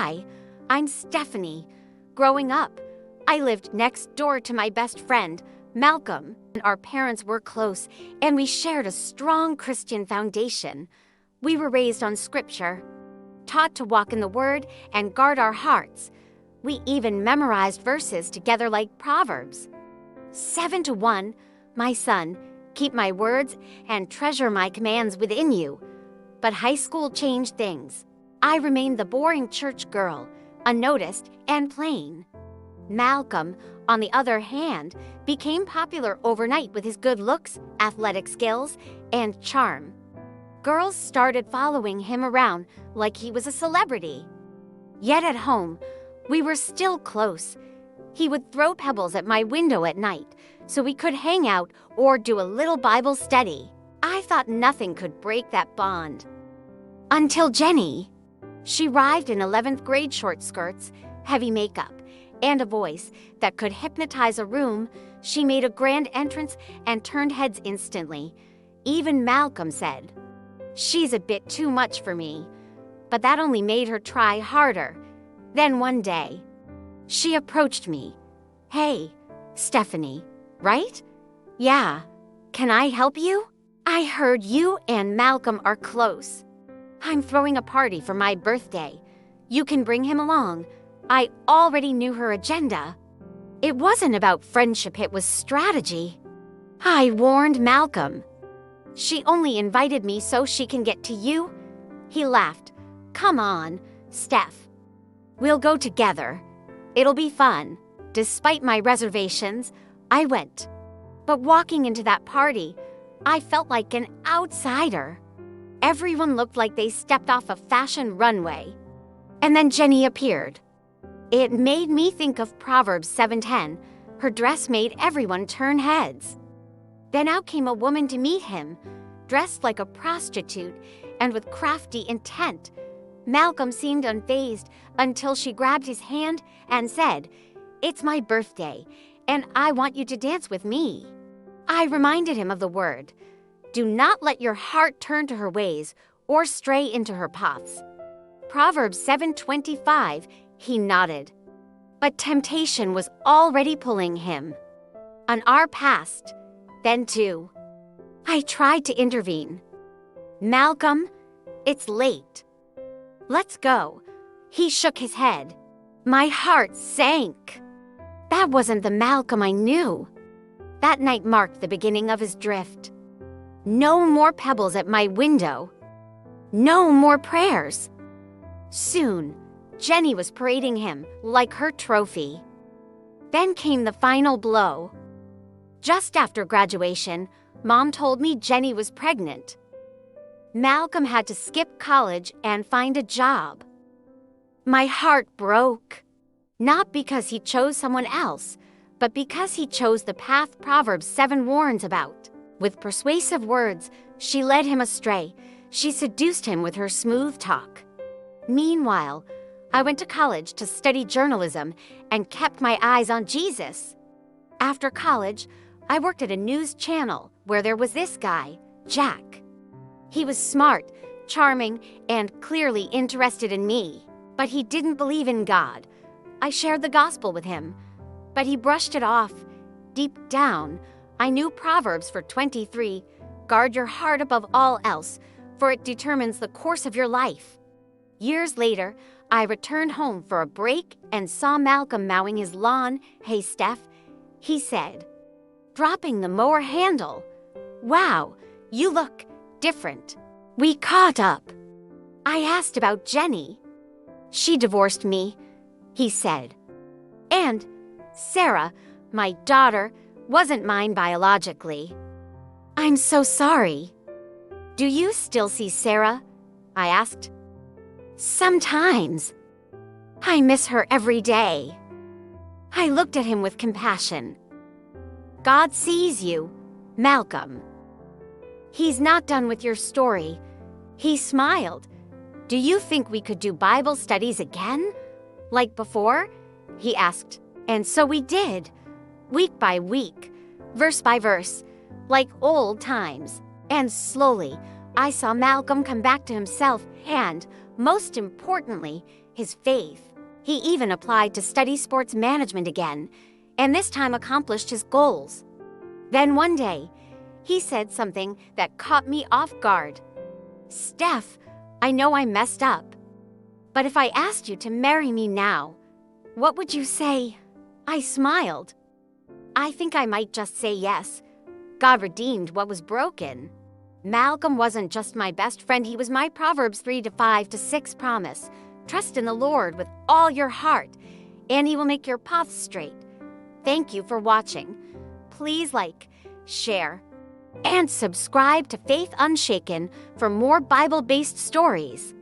Hi, I'm Stephanie. Growing up, I lived next door to my best friend, Malcom. Our parents were close, and we shared a strong Christian foundation. We were raised on scripture, taught to walk in the Word and guard our hearts. We even memorized verses together like Proverbs. 7-1, my son, keep my words and treasure my commands within you. But high school changed things. I remained the boring church girl, unnoticed and plain. Malcom, on the other hand, became popular overnight with his good looks, athletic skills, and charm. Girls started following him around like he was a celebrity. Yet at home, we were still close. He would throw pebbles at my window at night so we could hang out or do a little Bible study. I thought nothing could break that bond. Until Jenny. She arrived in 11th grade short skirts, heavy makeup, and a voice that could hypnotize a room. She made a grand entrance and turned heads instantly. Even Malcom said, "She's a bit too much for me." But that only made her try harder. Then one day, she approached me. "Hey, Stephanie, right? Yeah, can I help you? I heard you and Malcom are close. I'm throwing a party for my birthday. You can bring him along." I already knew her agenda. It wasn't about friendship, it was strategy. I warned Malcom. "She only invited me so she can get to you." He laughed. "Come on, Steph. We'll go together. It'll be fun." Despite my reservations, I went. But walking into that party, I felt like an outsider. Everyone looked like they stepped off a fashion runway. And then Jenny appeared. It made me think of Proverbs 7:10. Her dress made everyone turn heads. Then out came a woman to meet him, dressed like a prostitute and with crafty intent. Malcom seemed unfazed until she grabbed his hand and said, "It's my birthday, and I want you to dance with me." I reminded him of the word. Do not let your heart turn to her ways or stray into her paths. Proverbs 7:25, he nodded. But temptation was already pulling him. On our past, then too. I tried to intervene. "Malcom, it's late. Let's go." He shook his head. My heart sank. That wasn't the Malcom I knew. That night marked the beginning of his drift. No more pebbles at my window. No more prayers. Soon, Jenny was parading him like her trophy. Then came the final blow. Just after graduation, Mom told me Jenny was pregnant. Malcom had to skip college and find a job. My heart broke. Not because he chose someone else, but because he chose the path Proverbs 7 warns about. With persuasive words, she led him astray. She seduced him with her smooth talk. Meanwhile, I went to college to study journalism and kept my eyes on Jesus. After college, I worked at a news channel where there was this guy, Jack. He was smart, charming, and clearly interested in me, but he didn't believe in God. I shared the gospel with him, but he brushed it off. Deep down, I knew Proverbs for 23, guard your heart above all else, for it determines the course of your life. Years later, I returned home for a break and saw Malcom mowing his lawn. "Hey, Steph," he said, dropping the mower handle. "Wow, you look different." We caught up. I asked about Jenny. "She divorced me," he said. "And Sarah, my daughter, wasn't mine biologically." "I'm so sorry." "Do you still see Sarah?" I asked. "Sometimes. I miss her every day." I looked at him with compassion. "God sees you, Malcom. He's not done with your story." He smiled. "Do you think we could do Bible studies again? Like before?" he asked. And so we did. Week by week, verse by verse, like old times. And slowly, I saw Malcom come back to himself and, most importantly, his faith. He even applied to study sports management again, and this time accomplished his goals. Then one day, he said something that caught me off guard. "Steph, I know I messed up, but if I asked you to marry me now, what would you say?" I smiled. "I think I might just say yes. God redeemed what was broken." Malcom wasn't just my best friend, he was my Proverbs 3-5-6 promise. Trust in the Lord with all your heart, and he will make your path straight. Thank you for watching. Please like, share, and subscribe to Faith Unshaken for more Bible-based stories.